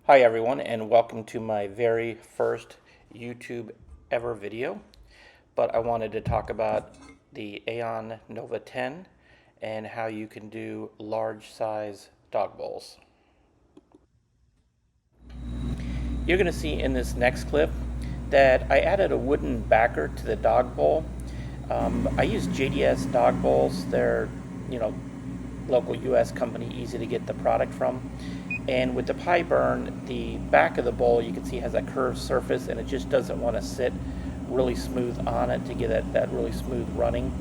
Hi everyone, and welcome to my very first YouTube ever video. But I wanted to talk about the Aeon Nova 10 and how you can do large size dog bowls. You're going to see in this next clip that I added a wooden backer to the dog bowl. I use JDS dog bowls. They're, local US company, easy to get the product from. And with the PiBurn, the back of the bowl you can see has that curved surface, and it just doesn't want to sit really smooth on it to get that really smooth running.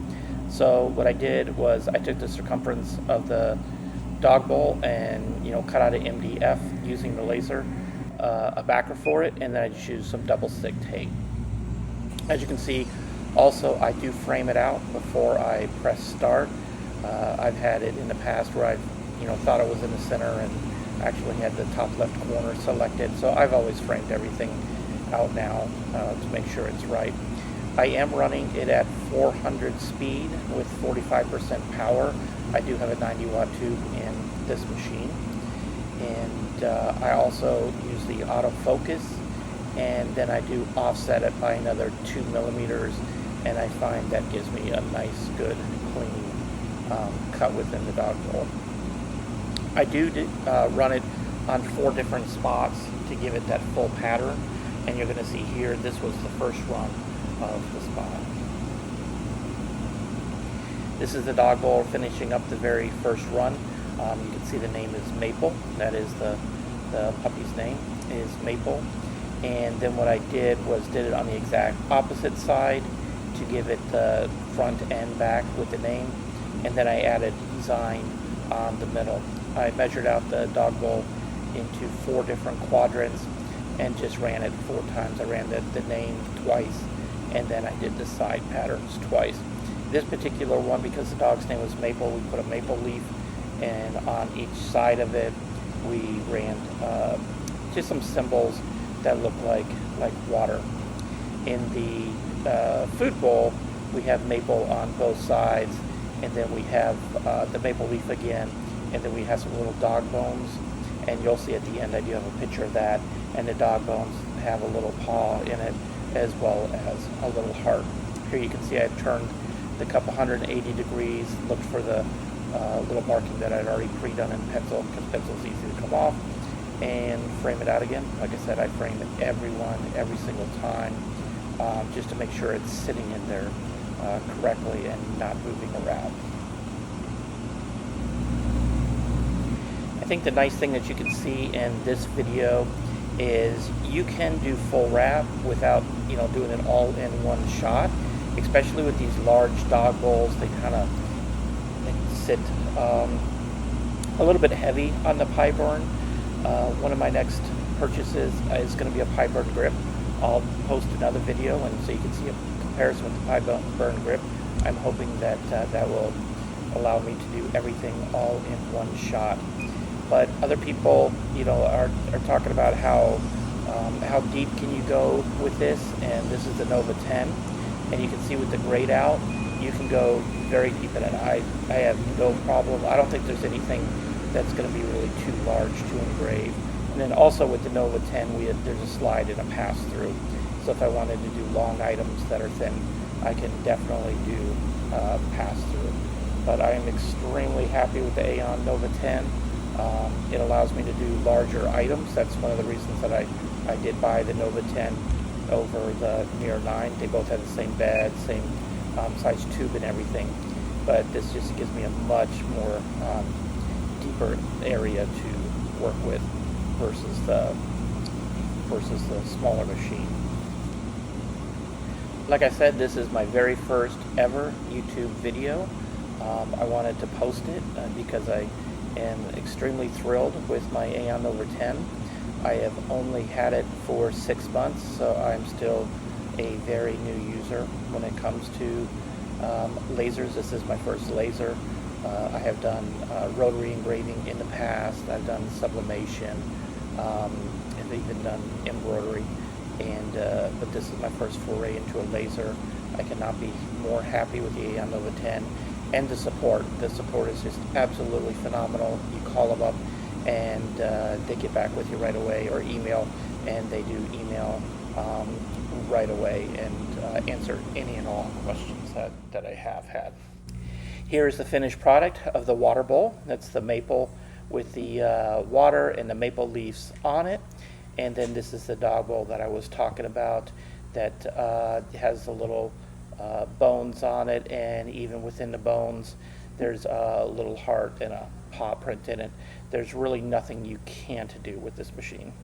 So what I did was I took the circumference of the dog bowl and cut out an MDF using the laser, a backer for it, and then I just used some double stick tape. As you can see, also I do frame it out before I press start. I've had it in the past where I've thought it was in the center and actually had the top left corner selected, so I've always framed everything out now to make sure it's right. I am running it at 400 speed with 45% power. I do have a 90 watt tube in this machine, and I also use the autofocus, and then I do offset it by another 2 millimeters, and I find that gives me a nice, good, clean cut within the dog bowl. I do run it on 4 different spots to give it that full pattern, and you're going to see here this was the first run of the spot. This is the dog bowl finishing up the very first run. You can see the name is Maple. That is the puppy's name is Maple. And then what I did was did it on the exact opposite side to give it the front and back with the name, and then I added design on the middle. I measured out the dog bowl into 4 different quadrants and just ran it 4 times. I ran the name twice, and then I did the side patterns twice. This particular one, because the dog's name was Maple, we put a maple leaf, and on each side of it we ran just some symbols that look like water. In the food bowl we have maple on both sides, and then we have the maple leaf again, and then we have some little dog bones, and you'll see at the end I do have a picture of that, and the dog bones have a little paw in it as well as a little heart. Here you can see I've turned the cup 180 degrees, looked for the little marking that I'd already pre-done in pencil, because pencil is easy to come off, and frame it out again. Like I said, I frame it every single time, just to make sure it's sitting in there correctly and not moving around. I think the nice thing that you can see in this video is you can do full wrap without doing it all in one shot, especially with these large dog bowls. They kind of sit a little bit heavy on the PiBurn. One of my next purchases is going to be a PiBurn grip. I'll post another video, and so you can see a comparison with the PiBurn grip. I'm hoping that that will allow me to do everything all in one shot. But other people, are talking about how deep can you go with this, and this is the Nova 10, and you can see with the grayed out, you can go very deep in it. I have no problem. I don't think there's anything that's going to be really too large to engrave. And then also with the Nova 10, there's a slide and a pass-through. So if I wanted to do long items that are thin, I can definitely do pass-through. But I am extremely happy with the Aeon Nova 10. It allows me to do larger items. That's one of the reasons that I did buy the Nova 10 over the Mirror 9. They both have the same bed, same size tube and everything. But this just gives me a much more deeper area to work with versus the smaller machine. Like I said, this is my very first ever YouTube video. I wanted to post it because I am extremely thrilled with my Aeon Nova 10. I have only had it for 6 months, so I'm still a very new user when it comes to lasers. This is my first laser. I have done rotary engraving in the past. I've done sublimation, and even done embroidery, but this is my first foray into a laser. I cannot be more happy with the Aeon Nova 10. And the support. The support is just absolutely phenomenal. You call them up and they get back with you right away, or email, and they do email right away and answer any and all questions that I have had. Here is the finished product of the water bowl. That's the maple with the water and the maple leaves on it. And then this is the dog bowl that I was talking about that has the little bones on it, and even within the bones there's a little heart and a paw print in it. There's really nothing you can't do with this machine.